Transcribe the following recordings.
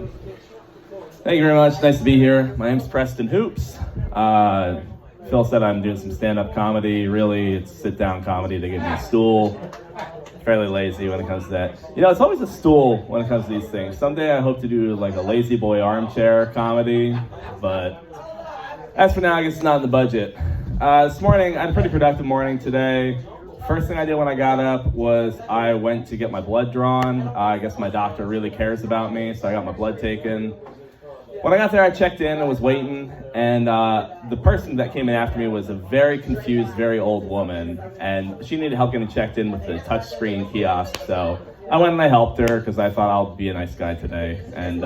Thank you very much. Nice to be here. My name's Preston Hoops. Phil said I'm doing some stand-up comedy. Really, it's sit-down comedy. They give me a stool. Fairly lazy when it comes to that. You know, it's always a stool when it comes to these things. Someday I hope to do like a lazy boy armchair comedy, but as for now, I guess it's not in the budget. This morning, I had a pretty productive morning today. First thing I did when I got up was I went to get my blood drawn. I guess my doctor really cares about me, so I got my blood taken. When I got there, I checked in and was waiting, and the person that came in after me was a very confused, very old woman, and she needed help getting checked in with the touchscreen kiosk, so I went and I helped her because I thought I'll be a nice guy today. And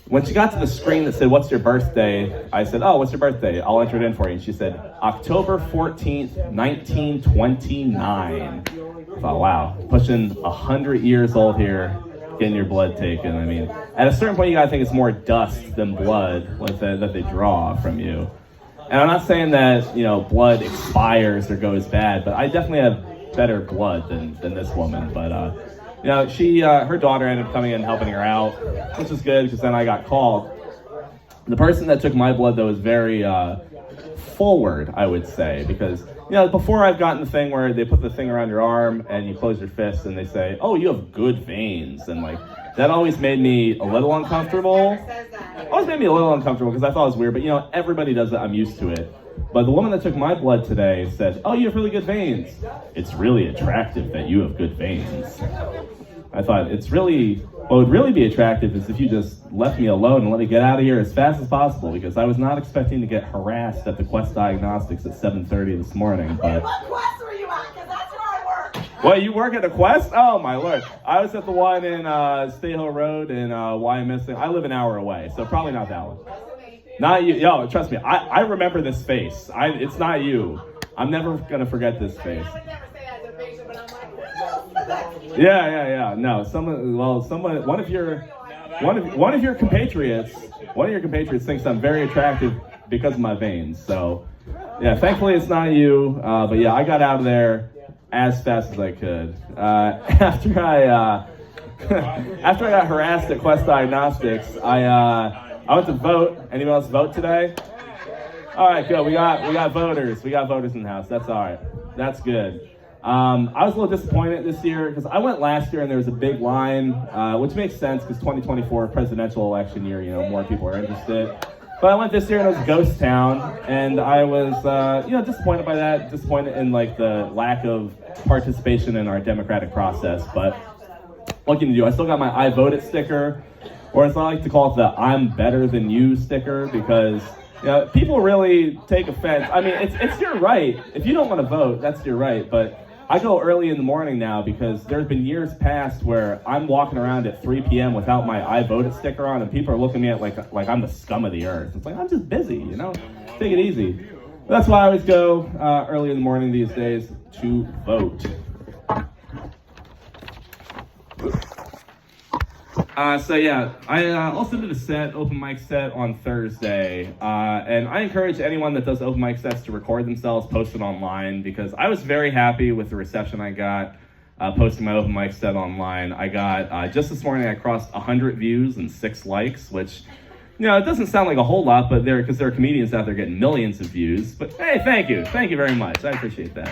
when she got to the screen that said, "What's your birthday?" I said, "Oh, what's your birthday? I'll enter it in for you." And she said, "October 14th, 1929. I thought, wow, pushing 100 years old here, getting your blood taken. I mean, at a certain point, you gotta think it's more dust than blood that they draw from you. And I'm not saying that, you know, blood expires or goes bad, but I definitely have better blood than this woman. But you know, her daughter ended up coming in and helping her out, which was good because then I got called. The person that took my blood, though, was very forward, I would say, because, you know, before I've gotten the thing where they put the thing around your arm and you close your fist and they say, "Oh, you have good veins," and like that always made me a little uncomfortable. Always made me a little uncomfortable because I thought it was weird, but you know, everybody does it. I'm used to it. But the woman that took my blood today said, "Oh, you have really good veins. It's really attractive that you have good veins." I thought what would really be attractive is if you just left me alone and let me get out of here as fast as possible, because I was not expecting to get harassed at the Quest Diagnostics at 7:30 this morning. But what Quest were you at? Because that's where I work. What, you work at the Quest? Oh my lord. I was at the one in State Hill Road in YMS. I live an hour away, so probably not that one. Not you. Yo, trust me, I remember this face. It's not you. I'm never going to forget this face. I would never say that to a patient, but I'm like, Yeah. No, one of your compatriots thinks I'm very attractive because of my veins. So, yeah, thankfully it's not you. But yeah, I got out of there as fast as I could. After I got harassed at Quest Diagnostics, I went to vote. Anyone else vote today? All right, good. We got voters. We got voters in the house. That's all right. That's good. I was a little disappointed this year because I went last year and there was a big line, which makes sense because 2024 presidential election year, you know, more people are interested. But I went this year and it was a ghost town, and I was, disappointed by that. Disappointed in like the lack of participation in our democratic process. But what can you do? I still got my "I voted" sticker, or as I like to call it, the "I'm better than you" sticker, because you know, people really take offense. I mean, it's your right. If you don't want to vote, that's your right. But I go early in the morning now because there's been years past where I'm walking around at 3 p.m. without my "I voted" sticker on, and people are looking at me like I'm the scum of the earth. It's like, I'm just busy, you know? Take it easy. That's why I always go early in the morning these days to vote. So yeah, I also did a open mic set on Thursday, and I encourage anyone that does open mic sets to record themselves, post it online, because I was very happy with the reception I got posting my open mic set online. I got, just this morning, I crossed 100 views and 6 likes, which, you know, it doesn't sound like a whole lot, but because there are comedians out there getting millions of views. But hey, thank you very much. I appreciate that.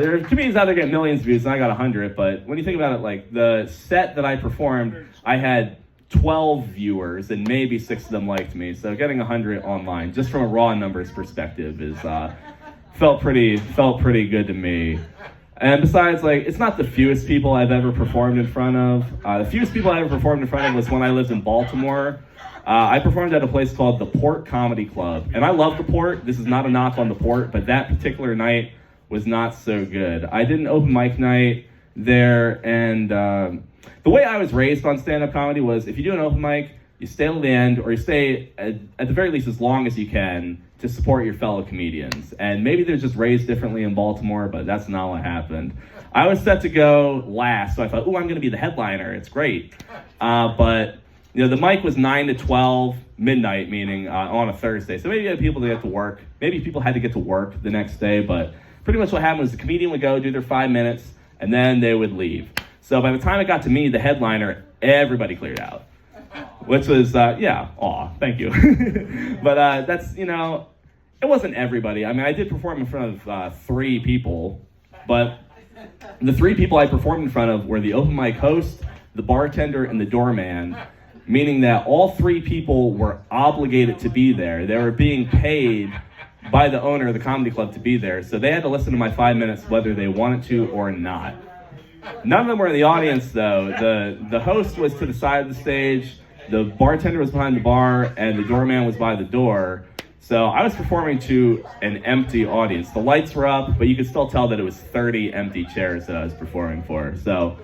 There are comedians out there getting millions of views, and I got 100. But when you think about it, like the set that I performed, I had 12 viewers, and maybe 6 of them liked me. So getting 100 online, just from a raw numbers perspective, is felt pretty good to me. And besides, like, it's not the fewest people I've ever performed in front of. The fewest people I ever performed in front of was when I lived in Baltimore. I performed at a place called the Port Comedy Club. And I love the Port. This is not a knock on the Port, but that particular night was not so good. I did an open mic night there, and the way I was raised on stand-up comedy was if you do an open mic, you stay till the end, or you stay at the very least as long as you can to support your fellow comedians. And maybe they're just raised differently in Baltimore, but that's not what happened. I was set to go last, so I thought, I'm going to be the headliner. It's great. But you know, the mic was 9 to 12, midnight, meaning on a Thursday. So maybe you had people that had to work. Maybe people had to get to work the next day, but pretty much what happened was the comedian would go, do their 5 minutes, and then they would leave. So by the time it got to me, the headliner, everybody cleared out. which was, thank you. But that's, it wasn't everybody. I mean, I did perform in front of 3 people, but the 3 people I performed in front of were the open mic host, the bartender, and the doorman, meaning that all 3 people were obligated to be there. They were being paid by the owner of the comedy club to be there, so they had to listen to my 5 minutes whether they wanted to or not. None of them were in the audience, though. The host was to the side of the stage, the bartender was behind the bar, and the doorman was by the door. So I was performing to an empty audience. The lights were up, but you could still tell that it was 30 empty chairs that I was performing for. So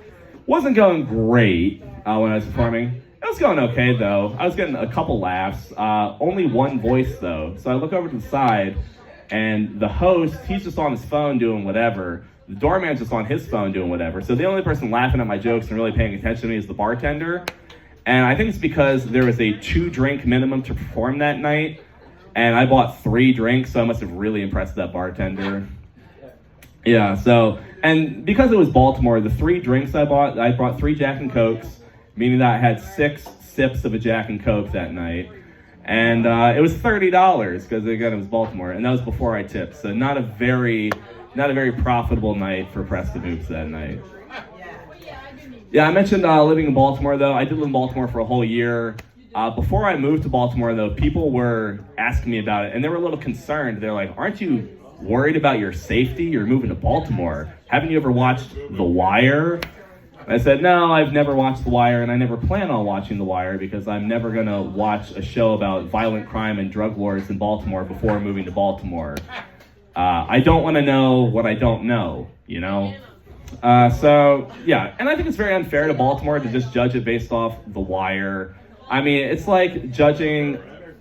wasn't going great when I was performing. It was going okay, though. I was getting a couple laughs. Only one voice, though. So I look over to the side, and the host, he's just on his phone doing whatever. The doorman's just on his phone doing whatever. So the only person laughing at my jokes and really paying attention to me is the bartender. And I think it's because there was a 2-drink minimum to perform that night. And I bought 3 drinks, so I must have really impressed that bartender. Yeah, so, and because it was Baltimore, the 3 drinks I brought 3 Jack and Cokes, meaning that I had 6 sips of a Jack and Coke that night. And it was $30, because again, it was Baltimore, and that was before I tipped. So not a very profitable night for Preston Hoops that night. Yeah, I mentioned living in Baltimore, though. I did live in Baltimore for a whole year. Before I moved to Baltimore, though, people were asking me about it, and they were a little concerned. They're like, aren't you worried about your safety? You're moving to Baltimore. Haven't you ever watched The Wire? I said, no, I've never watched The Wire, and I never plan on watching The Wire because I'm never going to watch a show about violent crime and drug lords in Baltimore before moving to Baltimore. I don't want to know what I don't know, So, yeah, and I think it's very unfair to Baltimore to just judge it based off The Wire. I mean, it's like judging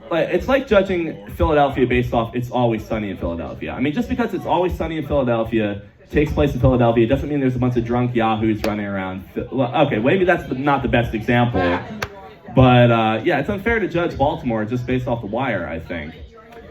Philadelphia based off It's Always Sunny in Philadelphia. I mean, just because It's Always Sunny in Philadelphia takes place in Philadelphia doesn't mean there's a bunch of drunk yahoos running around. Okay, maybe that's not the best example, but yeah, it's unfair to judge Baltimore just based off The Wire, I think.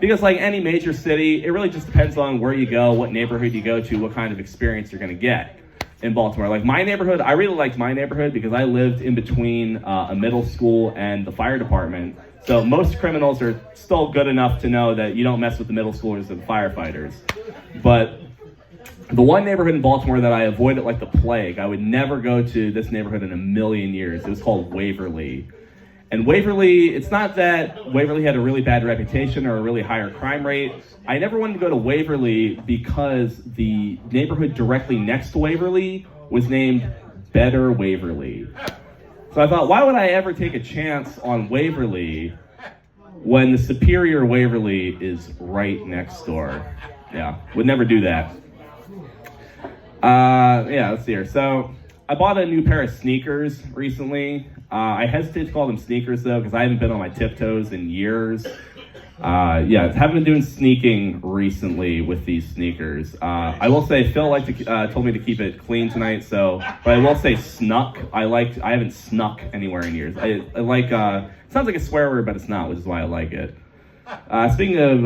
Because like any major city, it really just depends on where you go, what neighborhood you go to, what kind of experience you're going to get in Baltimore. Like my neighborhood, I really liked my neighborhood because I lived in between a middle school and the fire department. So most criminals are still good enough to know that you don't mess with the middle schoolers or the firefighters. But the one neighborhood in Baltimore that I avoided like the plague, I would never go to this neighborhood in a million years. It was called Waverly. And Waverly, it's not that Waverly had a really bad reputation or a really higher crime rate. I never wanted to go to Waverly because the neighborhood directly next to Waverly was named Better Waverly. So I thought, why would I ever take a chance on Waverly when the superior Waverly is right next door? Yeah, would never do that. Let's see here. So I bought a new pair of sneakers recently. I hesitate to call them sneakers, though, because I haven't been on my tiptoes in years. Haven't been doing sneaking recently with these sneakers. I will say Phil told me to keep it clean tonight, but I will say snuck. I haven't snuck anywhere in years. I like, it sounds like a swear word, but it's not, which is why I like it. Speaking of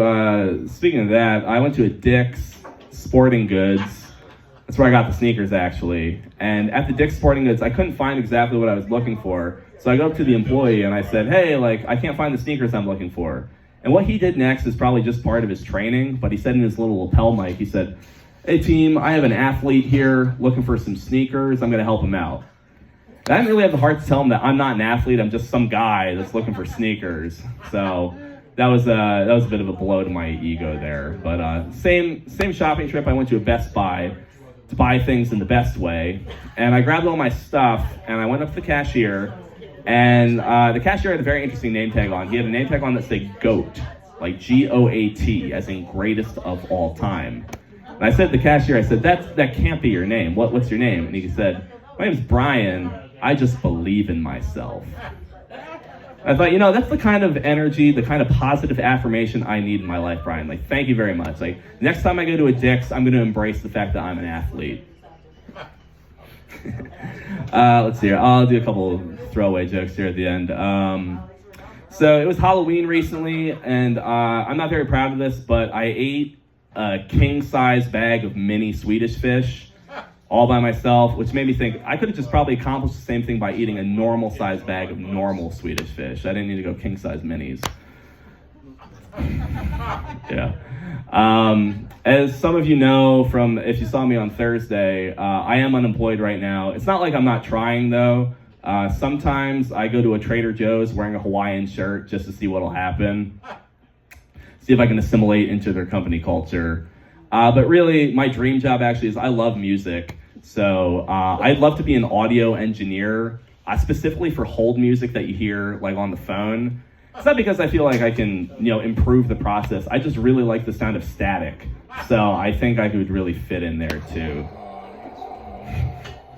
that, I went to a Dick's Sporting Goods. That's where I got the sneakers, actually. And at the Dick's Sporting Goods, I couldn't find exactly what I was looking for. So I go up to the employee and I said, hey, I can't find the sneakers I'm looking for. And what he did next is probably just part of his training, but he said in his little lapel mic, he said, hey team, I have an athlete here looking for some sneakers. I'm going to help him out. And I didn't really have the heart to tell him that I'm not an athlete. I'm just some guy that's looking for sneakers. So that was a bit of a blow to my ego there. But same shopping trip, I went to a Best Buy to buy things in the best way. And I grabbed all my stuff and I went up to the cashier. And the cashier had a very interesting name tag on. He had a name tag on that said GOAT, like G-O-A-T, as in greatest of all time. And I said to the cashier, that can't be your name. What's your name? And he said, my name's Brian. I just believe in myself. I thought, that's the kind of energy, the kind of positive affirmation I need in my life, Brian. Thank you very much. Next time I go to a Dick's, I'm going to embrace the fact that I'm an athlete. Let's see here. I'll do a couple throwaway jokes here at the end. So it was Halloween recently, and I'm not very proud of this, but I ate a king-size bag of mini Swedish fish. all by myself, which made me think I could have just probably accomplished the same thing by eating a normal size bag of normal Swedish fish. I didn't need to go king size minis. Yeah. As some of you know from if you saw me on Thursday, I am unemployed right now. It's not like I'm not trying though. Sometimes I go to a Trader Joe's wearing a Hawaiian shirt just to see what'll happen. See if I can assimilate into their company culture. But really, my dream job actually is I love music. So I'd love to be an audio engineer, specifically for hold music that you hear like on the phone. It's not because I feel like I can, improve the process. I just really like the sound of static. So I think I could really fit in there too.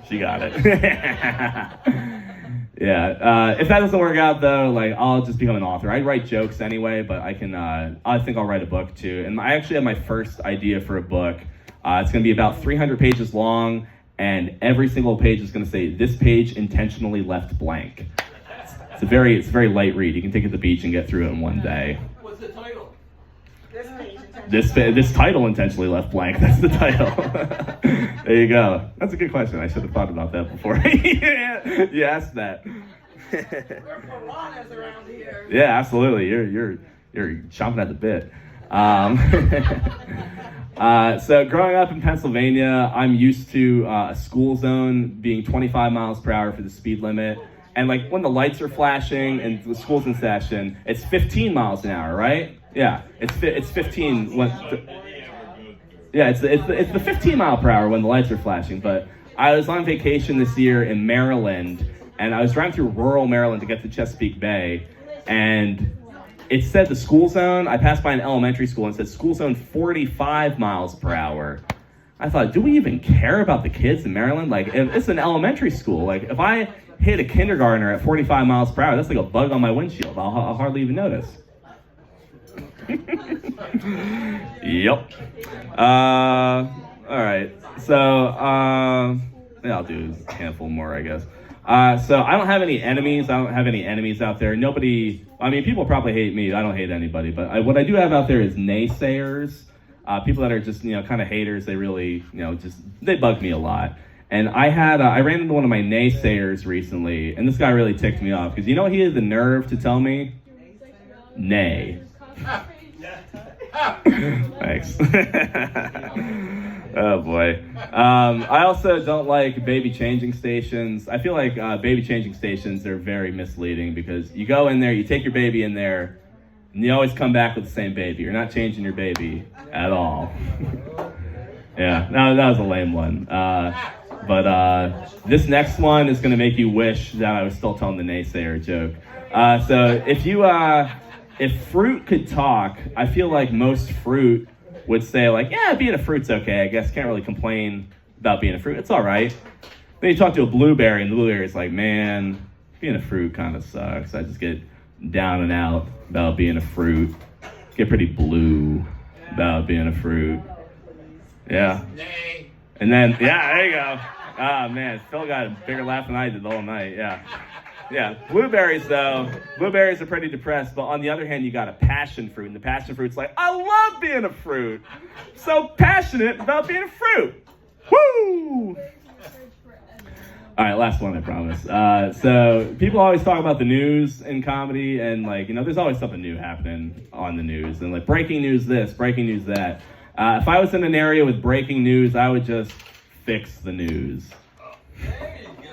She got it. Yeah. If that doesn't work out though, I'll just become an author. I write jokes anyway, but I think I'll write a book too. And I actually have my first idea for a book. It's going to be about 300 pages long, and every single page is going to say, "This page intentionally left blank." It's a very light read. You can take it to the beach and get through it in one day. What's the title? This title intentionally left blank. That's the title. There you go. That's a good question. I should have thought about that before you asked that. We're piranhas around here. Yeah, absolutely. You're chomping at the bit. So growing up in Pennsylvania, I'm used to a school zone being 25 miles per hour for the speed limit. And when the lights are flashing and the school's in session, it's 15 miles an hour, right? Yeah, it's 15. It's the 15 mile per hour when the lights are flashing. But I was on vacation this year in Maryland, and I was driving through rural Maryland to get to Chesapeake Bay, and it said the school zone. I passed by an elementary school and it said school zone 45 miles per hour. I thought, do we even care about the kids in Maryland? If it's an elementary school. If I hit a kindergartner at 45 miles per hour, that's like a bug on my windshield. I'll hardly even notice. Yep. All right. So, I'll do a handful more, I guess. So I don't have any enemies. I don't have any enemies out there. Nobody, people probably hate me. I don't hate anybody. But what I do have out there is naysayers. People that are just, kind of haters. They really, they bug me a lot. And I ran into one of my naysayers recently, and this guy really ticked me off because he had the nerve to tell me, nay. Thanks. Oh boy. I also don't like baby changing stations. I feel like baby changing stations are very misleading because you go in there, you take your baby in there, and you always come back with the same baby. You're not changing your baby at all. Yeah, that was a lame one. But this next one is going to make you wish that I was still telling the naysayer joke. So if fruit could talk, I feel like most fruit would say yeah, being a fruit's okay. I guess can't really complain about being a fruit. It's all right. Then you talk to a blueberry, and the blueberry's like, man, being a fruit kind of sucks. I just get down and out about being a fruit. Get pretty blue about being a fruit. Yeah. And then, yeah, there you go. Ah, man, Phil got a bigger laugh than I did the whole night. Yeah. Yeah, blueberries though. Blueberries are pretty depressed, but on the other hand, you got a passion fruit, and the passion fruit's like, I love being a fruit. So passionate about being a fruit. Woo! All right, last one, I promise. So people always talk about the news in comedy, and there's always something new happening on the news, and breaking news this, breaking news that. If I was in an area with breaking news, I would just fix the news.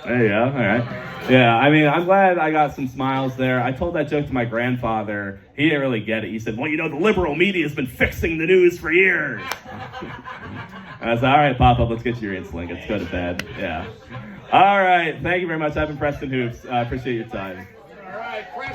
There you go. All right. Yeah, I'm glad I got some smiles there. I told that joke to my grandfather. He didn't really get it. He said, well, the liberal media has been fixing the news for years. I was like, all right, Papa, let's get you your insulin. Let's go to bed. Yeah. All right. Thank you very much. I've been Preston Hoops. I appreciate your time. All right, Preston.